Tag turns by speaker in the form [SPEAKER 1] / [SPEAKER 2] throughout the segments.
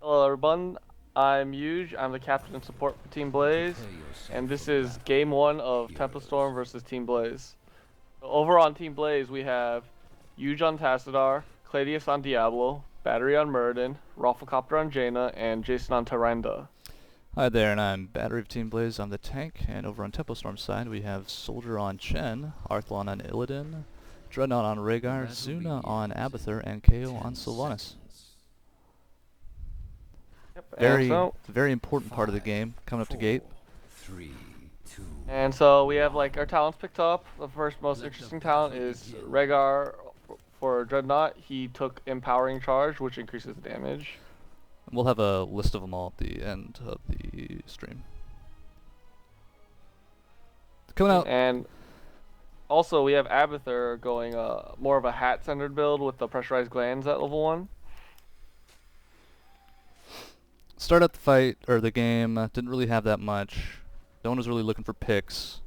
[SPEAKER 1] Hello everyone, I'm Huge, I'm the captain and support for Team Blaze, and this is game 1 of Tempo Storm versus Team Blaze. So over on Team Blaze we have Huge on Tassadar, Cladius on Diablo, Battery on Muradin, Rafflecopter on Jaina, and Jason on Tyrande.
[SPEAKER 2] Hi there, and I'm Battery of Team Blaze on the tank, and over on Tempo Storm's side we have Soldier on Chen, Arthlon on Illidan, Dreadnought on Rhaegar, Zuna on Abathur, and KO on Sylvanas.
[SPEAKER 1] Yep,
[SPEAKER 2] Very important part of the game coming up to gate.
[SPEAKER 1] and so we have like our talents picked up. The first most interesting talent is Rhaegar for Dreadnought. He took Empowering Charge, which increases the damage.
[SPEAKER 2] We'll have a list of them all at the end of the stream. Coming out.
[SPEAKER 1] And also we have Abathur going more of a hat-centered build with the pressurized glands at level 1.
[SPEAKER 2] Start out the fight, or the game, didn't really have that much. No one was really looking for picks.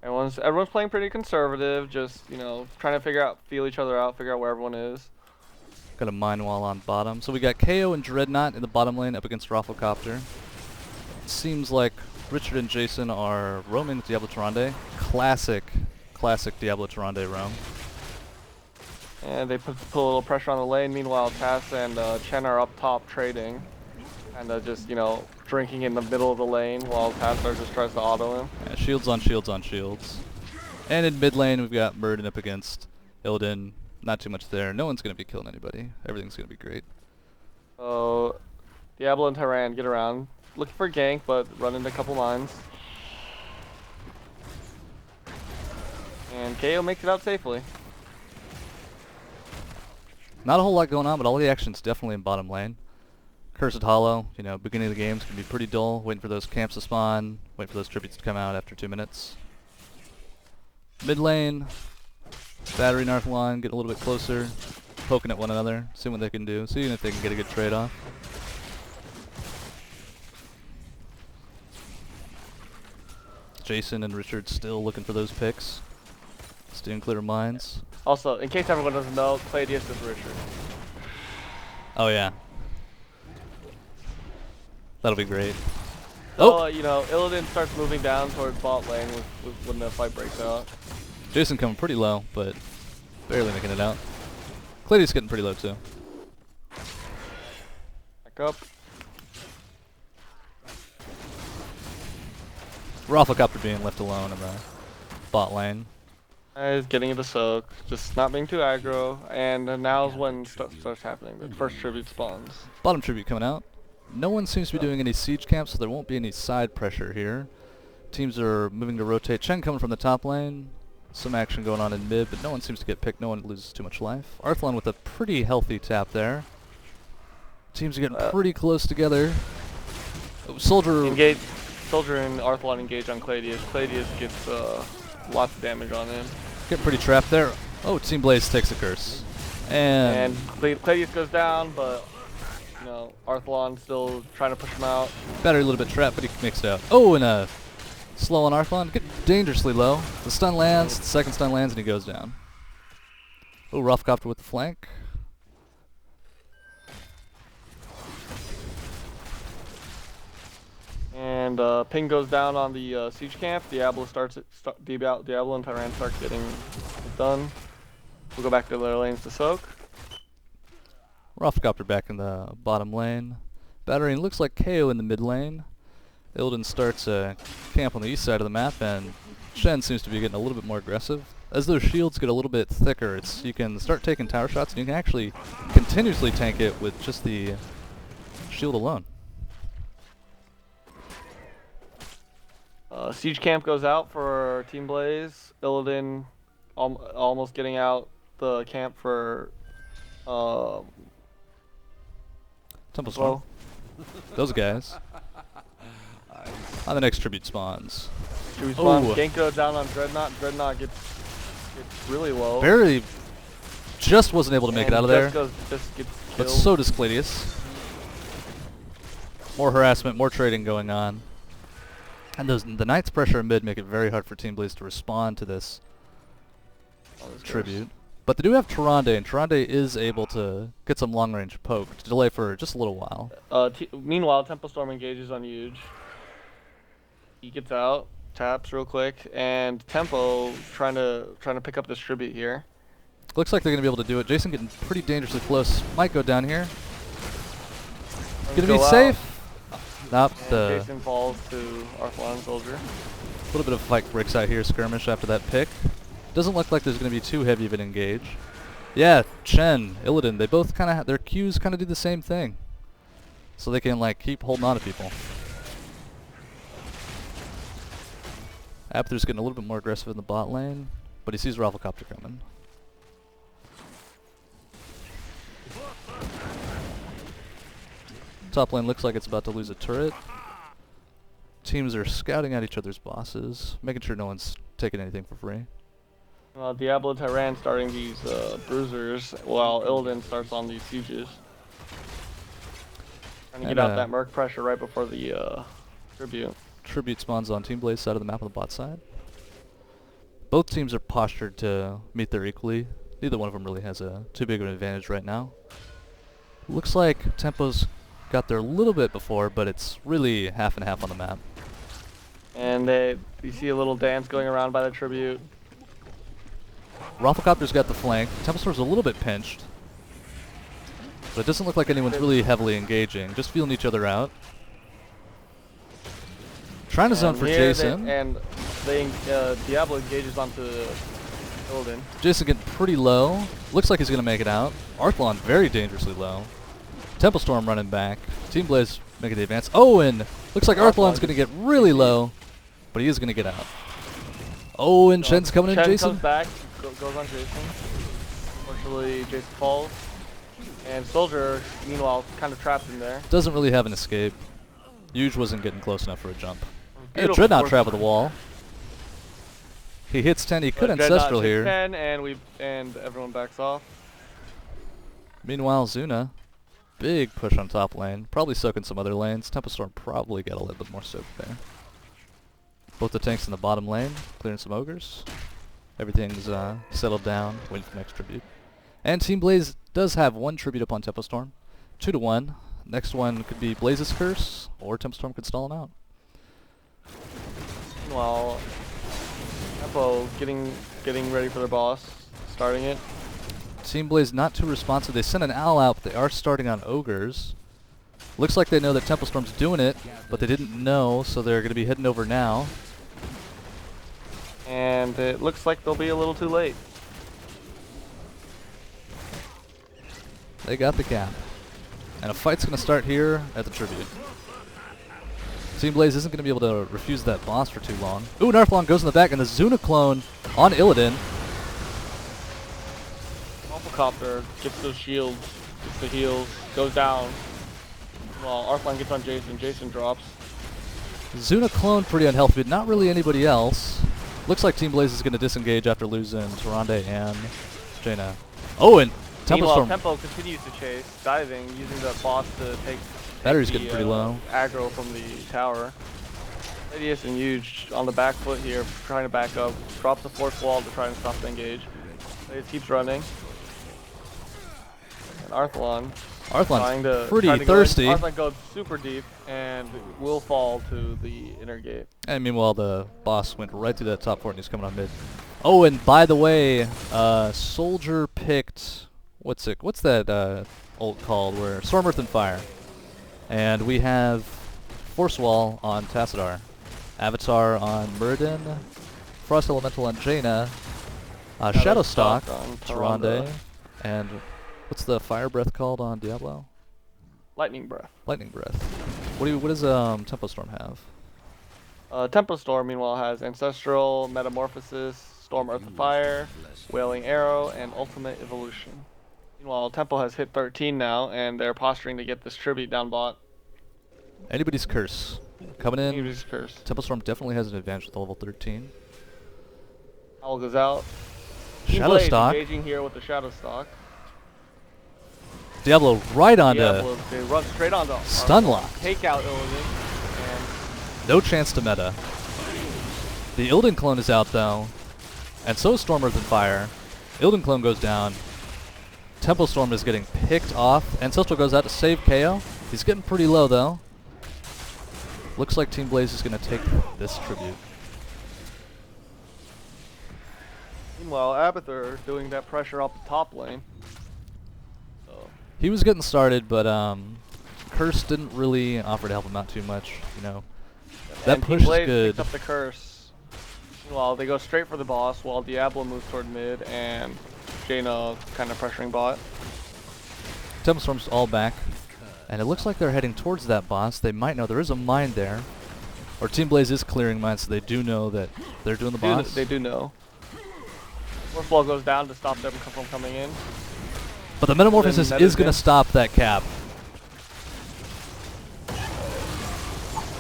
[SPEAKER 1] Everyone's playing pretty conservative, just, trying to feel each other out, figure out where everyone is.
[SPEAKER 2] Got a Mine Wall on bottom. So we got KO and Dreadnought in the bottom lane up against Rafflecopter. Seems like Richard and Jason are roaming with Diablo Tyrande. Classic Diablo Tyrande roam.
[SPEAKER 1] And they put a little pressure on the lane. Meanwhile, Tass and Chen are up top trading. And just, drinking in the middle of the lane while Tassar just tries to auto him.
[SPEAKER 2] Yeah, shields on shields on shields. And in mid lane, we've got Muradin up against Illidan. Not too much there. No one's going to be killing anybody. Everything's going to be great.
[SPEAKER 1] So, Diablo and Tyrande get around. Looking for gank, but run into a couple mines. And KO makes it out safely.
[SPEAKER 2] Not a whole lot going on, but all the action's definitely in bottom lane. Cursed Hollow, beginning of the game's going to be pretty dull, waiting for those camps to spawn, waiting for those tributes to come out after 2 minutes. Mid lane, Battery and Arthlon getting a little bit closer, poking at one another, seeing what they can do, seeing if they can get a good trade-off. Jason and Richard still looking for those picks, steering clear of mines.
[SPEAKER 1] Also, in case everyone doesn't know, Cladius is Richard.
[SPEAKER 2] Oh yeah. That'll be great.
[SPEAKER 1] So, Illidan starts moving down towards bot lane when the fight breaks out.
[SPEAKER 2] Jason coming pretty low, but barely making it out. Cladius getting pretty low too.
[SPEAKER 1] Back up.
[SPEAKER 2] Rafflecopter being left alone in the bot lane.
[SPEAKER 1] He's getting into soak, just not being too aggro, and now's when stuff starts happening. The first tribute spawns.
[SPEAKER 2] Bottom tribute coming out. No one seems to be doing any siege camps, so there won't be any side pressure here. Teams are moving to rotate. Chen coming from the top lane. Some action going on in mid, but no one seems to get picked. No one loses too much life. Arthlon with a pretty healthy tap there. Teams are getting pretty close together. Soldier
[SPEAKER 1] and Arthlon engage on Cladius. Cladius gets lots of damage on him.
[SPEAKER 2] Getting pretty trapped there. Oh, Team Blaze takes a curse. And
[SPEAKER 1] Cladius goes down, but Arthlon still trying to push him out.
[SPEAKER 2] Battery a little bit trapped, but he makes it out. Oh, and a slow on Arthlon. Get dangerously low. The stun lands, the second stun lands, and he goes down. Oh, Rafflecopter with the flank.
[SPEAKER 1] And ping goes down on the siege camp. Diablo and Tyrande start getting it done. We'll go back to their lanes to soak.
[SPEAKER 2] Rafflecopter back in the bottom lane. Battery looks like KO in the mid lane. Illidan starts a camp on the east side of the map, and Shen seems to be getting a little bit more aggressive. As those shields get a little bit thicker, you can start taking tower shots, and you can actually continuously tank it with just the shield alone.
[SPEAKER 1] Siege camp goes out for Team Blaze. Illidan almost getting out the camp for
[SPEAKER 2] Temple Storm. Those guys. On the next tribute spawns.
[SPEAKER 1] Tribute spawn. Gank goes down on Dreadnought. Dreadnought gets really low.
[SPEAKER 2] Barely just wasn't able to make it out of there.
[SPEAKER 1] Just gets killed.
[SPEAKER 2] But so does Cladius. More harassment, more trading going on. And the Knight's pressure in mid make it very hard for Team Blaze to respond to this tribute. But they do have Tyrande, and Tyrande is able to get some long-range poke to delay for just a little while.
[SPEAKER 1] Meanwhile, Tempo Storm engages on Huge. He gets out, taps real quick, and Tempo trying to pick up this tribute here.
[SPEAKER 2] Looks like they're gonna be able to do it. Jason getting pretty dangerously close. Might go down here. Gonna be safe. Nope.
[SPEAKER 1] Jason falls to Arthlon Soldier.
[SPEAKER 2] A little bit of fight breaks out here, skirmish after that pick. Doesn't look like there's gonna be too heavy of an engage. Yeah, Chen, Illidan, they both kind of their Qs kind of do the same thing, so they can like keep holding on to people. Abathur's getting a little bit more aggressive in the bot lane, but he sees Rafflecopter coming. Top lane looks like it's about to lose a turret. Teams are scouting out each other's bosses, making sure no one's taking anything for free.
[SPEAKER 1] Diablo Tyran starting these bruisers, while Illidan starts on these sieges. Trying to get out that merc pressure right before the tribute.
[SPEAKER 2] Tribute spawns on Team Blaze side of the map on the bot side. Both teams are postured to meet their equally. Neither one of them really has too big of an advantage right now. Looks like Tempo's got there a little bit before, but it's really half and half on the map.
[SPEAKER 1] And you see a little dance going around by the tribute.
[SPEAKER 2] Rafflecopter's got the flank. Tempo Storm's a little bit pinched, but it doesn't look like anyone's really heavily engaging. Just feeling each other out. Trying to zone for Jason.
[SPEAKER 1] Diablo engages onto Illidan.
[SPEAKER 2] Jason getting pretty low. Looks like he's going to make it out. Arthlon very dangerously low. Tempo Storm running back. Team Blaze making the advance. Oh, and looks like Arthlon's going to get really low, but he is going to get out. Oh, and Chen's coming in, Jason.
[SPEAKER 1] Chen comes back, goes on Jason. Unfortunately, Jason falls. And Soldier, meanwhile, kind of trapped in there.
[SPEAKER 2] Doesn't really have an escape. Huge wasn't getting close enough for a jump. And Dreadnought travel the wall. He hits 10. He could Ancestral here.
[SPEAKER 1] 10, and everyone backs off.
[SPEAKER 2] Meanwhile, Zuna, big push on top lane. Probably soaking some other lanes. Tempo Storm probably got a little bit more soak there. Both the tanks in the bottom lane, clearing some ogres. Everything's settled down, waiting for the next tribute. And Team Blaze does have one tribute up on Tempo Storm. 2-1. Next one could be Blaze's Curse, or Tempo Storm could stall him out.
[SPEAKER 1] Well, Tempo getting ready for their boss, starting it.
[SPEAKER 2] Team Blaze not too responsive. They sent an owl out, but they are starting on ogres. Looks like they know that Tempo Storm's doing it, but they didn't know, so they're going to be heading over now.
[SPEAKER 1] And it looks like they'll be a little too late.
[SPEAKER 2] They got the cap. And a fight's going to start here at the tribute. Team Blaze isn't going to be able to refuse that boss for too long. Ooh, Narthlon goes in the back, and the Zuna clone on Illidan.
[SPEAKER 1] Rafflecopter gets those shields, gets the heals, goes down. Well, Arthlon gets on Jason. Jason drops.
[SPEAKER 2] Zuna clone pretty unhealthy, but not really anybody else. Looks like Team Blaze is going to disengage after losing Tyrande and Jaina. Oh, and Tempo Storm.
[SPEAKER 1] Tempo continues to chase, diving, using the boss to take
[SPEAKER 2] Battery's getting pretty low.
[SPEAKER 1] Aggro from the tower. Radius and Huge on the back foot here, trying to back up. Drops the fourth wall to try and stop the engage. It keeps running. And Arthlon's
[SPEAKER 2] pretty thirsty.
[SPEAKER 1] Arthlon goes super deep and will fall to the inner gate.
[SPEAKER 2] And meanwhile, the boss went right through that top fort and he's coming on mid. Oh, and by the way, Soldier picked what's that ult called? Where Storm, Earth, and Fire. And we have Force Wall on Tassadar, Avatar on Muradin, Frost Elemental on Jaina, Shadowstalk on Tyrande, and what's the Fire Breath called on Diablo?
[SPEAKER 1] Lightning Breath.
[SPEAKER 2] Lightning Breath. What does Tempo Storm have?
[SPEAKER 1] Tempo Storm, meanwhile, has Ancestral, Metamorphosis, Storm, Earth, and Fire, Wailing Arrow, and Ultimate Evolution. Meanwhile, Tempo has hit 13 now, and they're posturing to get this tribute down bot.
[SPEAKER 2] Anybody's Curse. Coming in.
[SPEAKER 1] Anybody's Curse.
[SPEAKER 2] Tempo Storm definitely has an advantage with level 13.
[SPEAKER 1] Owl goes out.
[SPEAKER 2] Shadowstalk.
[SPEAKER 1] Engaging here with the Shadowstalk.
[SPEAKER 2] Diablo right onto.
[SPEAKER 1] They run straight onto.
[SPEAKER 2] Stun lock.
[SPEAKER 1] Take out Illidan. And
[SPEAKER 2] no chance to meta. The Illidan clone is out though, and so is Storm, Earth, and Fire. Illidan clone goes down. Tempo Storm is getting picked off. Ancestral goes out to save KO. He's getting pretty low though. Looks like Team Blaze is going to take this tribute.
[SPEAKER 1] Meanwhile, Abathur doing that pressure up the top lane. So
[SPEAKER 2] He was getting started, but Curse didn't really offer to help him out too much. You know, that
[SPEAKER 1] and
[SPEAKER 2] push
[SPEAKER 1] Team
[SPEAKER 2] is
[SPEAKER 1] Blaze
[SPEAKER 2] good.
[SPEAKER 1] picks up the curse. Meanwhile, they go straight for the boss while Diablo moves toward mid and Jaina kind of pressuring bot.
[SPEAKER 2] Tempo Storm's all back, and it looks like they're heading towards that boss. They might know there is a mine there, or Team Blaze is clearing mine, so they do know that they're doing the boss.
[SPEAKER 1] They do know. Force Wall goes down to stop them from coming in.
[SPEAKER 2] But the Metamorphosis is going to stop that cap.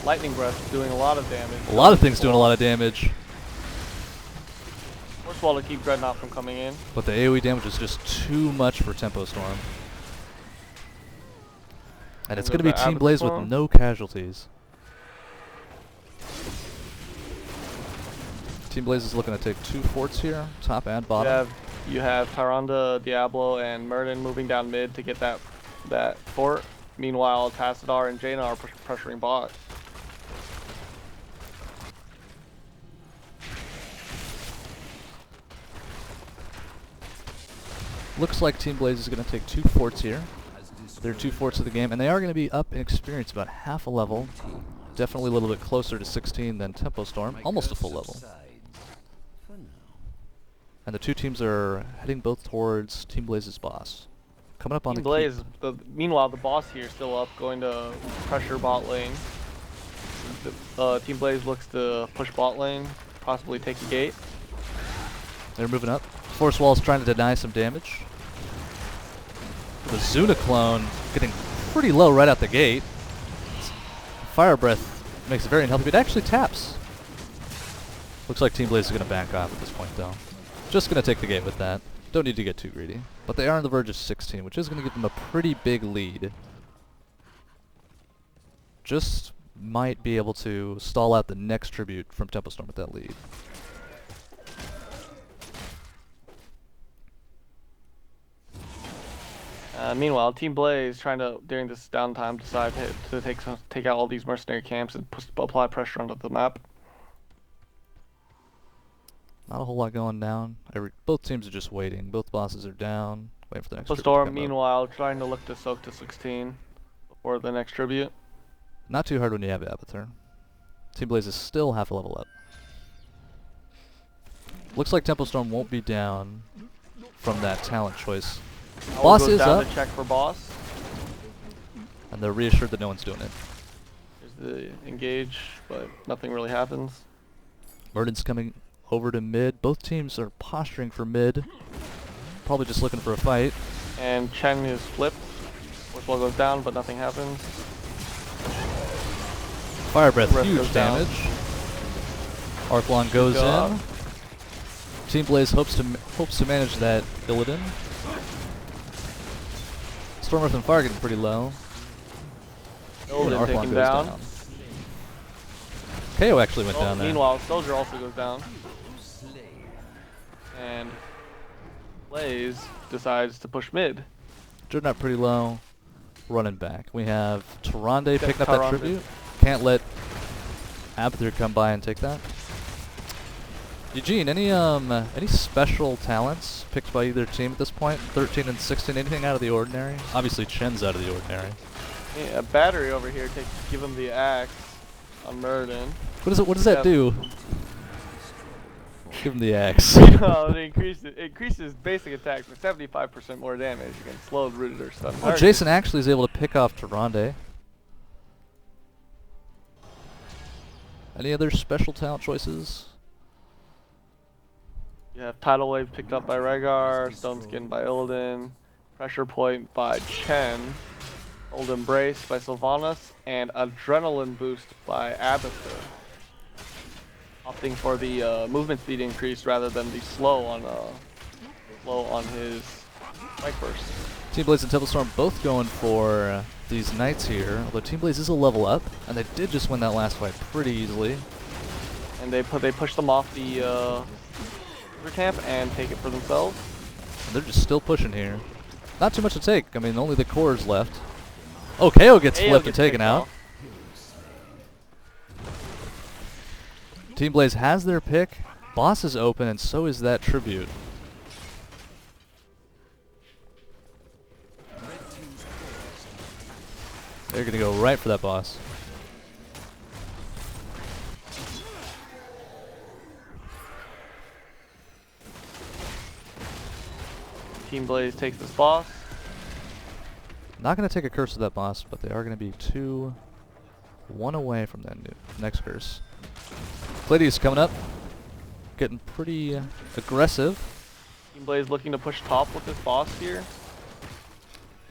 [SPEAKER 1] Lightning Breath doing a lot of damage.
[SPEAKER 2] A lot of things doing a lot of damage.
[SPEAKER 1] Force Wall to keep Dreadnought from coming in.
[SPEAKER 2] But the AoE damage is just too much for Tempo Storm. And it's going to be Team Blaze with no casualties. Team Blaze is looking to take 2 forts here, top and bottom.
[SPEAKER 1] You have Tyrande, Diablo, and Murden moving down mid to get that fort. Meanwhile, Tassadar and Jaina are pressuring bot.
[SPEAKER 2] Looks like Team Blaze is going to take 2 forts here. They're 2 forts of the game, and they are going to be up in experience about half a level. Definitely a little bit closer to 16 than Tempo Storm, almost a full level. And the two teams are heading both towards Team Blaze's boss. Coming up on
[SPEAKER 1] Team
[SPEAKER 2] the
[SPEAKER 1] Blaze. Meanwhile, the boss here is still up, going to pressure bot lane. Team Blaze looks to push bot lane, possibly take the gate.
[SPEAKER 2] They're moving up. Force Wall's trying to deny some damage. The Zuna clone getting pretty low right out the gate. Fire Breath makes it very unhealthy, but it actually taps. Looks like Team Blaze is going to back off at this point, though. Just going to take the gate with that. Don't need to get too greedy. But they are on the verge of 16, which is going to give them a pretty big lead. Just might be able to stall out the next tribute from Tempo Storm with that lead.
[SPEAKER 1] Meanwhile, Team Blaze trying to, during this downtime, decide to take out all these mercenary camps and apply pressure onto the map.
[SPEAKER 2] Not a whole lot going down. Both teams are just waiting. Both bosses are down, waiting for the next tribute to
[SPEAKER 1] Storm,
[SPEAKER 2] come
[SPEAKER 1] meanwhile, trying to look to soak to 16 before the next tribute.
[SPEAKER 2] Not too hard when you have Abathur. Team Blaze is still half a level up. Looks like Tempo Storm won't be down from that talent choice. Boss is up.
[SPEAKER 1] To check for boss.
[SPEAKER 2] And they're reassured that no one's doing it.
[SPEAKER 1] There's the engage, but nothing really happens.
[SPEAKER 2] Murden's coming over to mid. Both teams are posturing for mid. Probably just looking for a fight.
[SPEAKER 1] And Chen is flipped. Force Wall goes down, but nothing happens.
[SPEAKER 2] Fire Breath, huge damage. Arthlon goes in. Team Blaze hopes to manage that Illidan. Storm Earth and Fire getting pretty low.
[SPEAKER 1] Illidan taken down.
[SPEAKER 2] KO actually went down there.
[SPEAKER 1] Meanwhile, Soldier also goes down. And Blaze decides to push mid.
[SPEAKER 2] Dreadnought pretty low. Running back. We have Tyrande picking up that tribute. Can't let Abathur come by and take that. Eugene, any special talents picked by either team at this point? 13 and 16, anything out of the ordinary? Obviously Chen's out of the ordinary.
[SPEAKER 1] Yeah, a battery over here to give him the axe on Murden.
[SPEAKER 2] What does that do? Give him the axe.
[SPEAKER 1] Well, it increases basic attack for 75% more damage against slowed, rooted, or stunned
[SPEAKER 2] Oh, Jason actually is able to pick off Tyrande. Any other special talent choice?
[SPEAKER 1] You have Tidal Wave picked up by Rhaegar, Stone Skin by Illidan, Pressure Point by Chen, Old Embrace by Sylvanas, and Adrenaline Boost by Abathur. Opting for the movement speed increase rather than the slow on his Strike Burst.
[SPEAKER 2] Team Blaze and Tempo Storm both going for these knights here, although Team Blaze is a level up, and they did just win that last fight pretty easily.
[SPEAKER 1] And they push them off the camp and take it for themselves.
[SPEAKER 2] And they're just still pushing here. Not too much to take. I mean, only the core's left. Oh, KO gets flipped and taken out. Team Blaze has their pick. Boss is open, and so is that tribute. They're going to go right for that boss.
[SPEAKER 1] Team Blaze takes this boss.
[SPEAKER 2] Not going to take a curse with that boss, but they are going to be 2-1 away from that next curse. Clady's coming up. Getting pretty aggressive.
[SPEAKER 1] Team Blaze looking to push top with this boss here.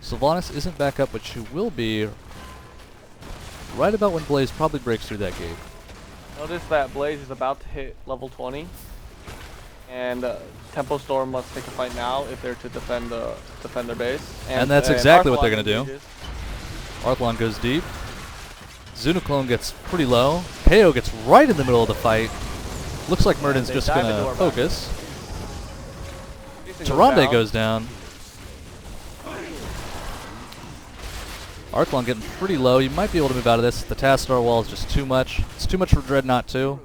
[SPEAKER 2] Sylvanas isn't back up, but she will be right about when Blaze probably breaks through that gate.
[SPEAKER 1] Notice that Blaze is about to hit level 20. And Tempo Storm must take a fight now if they're to defend their base.
[SPEAKER 2] And that's exactly what they're
[SPEAKER 1] Arthlon
[SPEAKER 2] going to do.
[SPEAKER 1] engages.
[SPEAKER 2] Arthlon goes deep. Zunoclone gets pretty low. KO gets right in the middle of the fight. Looks like Murden's
[SPEAKER 1] they
[SPEAKER 2] just
[SPEAKER 1] dive
[SPEAKER 2] going
[SPEAKER 1] into
[SPEAKER 2] to
[SPEAKER 1] our
[SPEAKER 2] focus.
[SPEAKER 1] Jason
[SPEAKER 2] Tyrande goes down. Arthlon getting pretty low. You might be able to move out of this. The Tassadar wall is just too much. It's too much for Dreadnought too.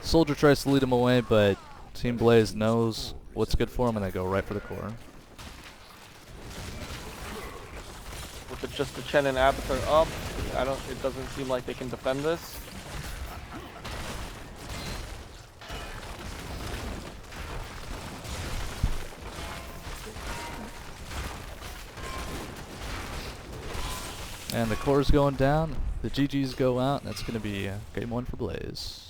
[SPEAKER 2] Soldier tries to lead him away, but Team Blaze knows what's good for him, and they go right for the core.
[SPEAKER 1] With just the Chen and Abathur up, it doesn't seem like they can defend this.
[SPEAKER 2] And the core's going down. The GGs go out. That's going to be game 1 for Blaze.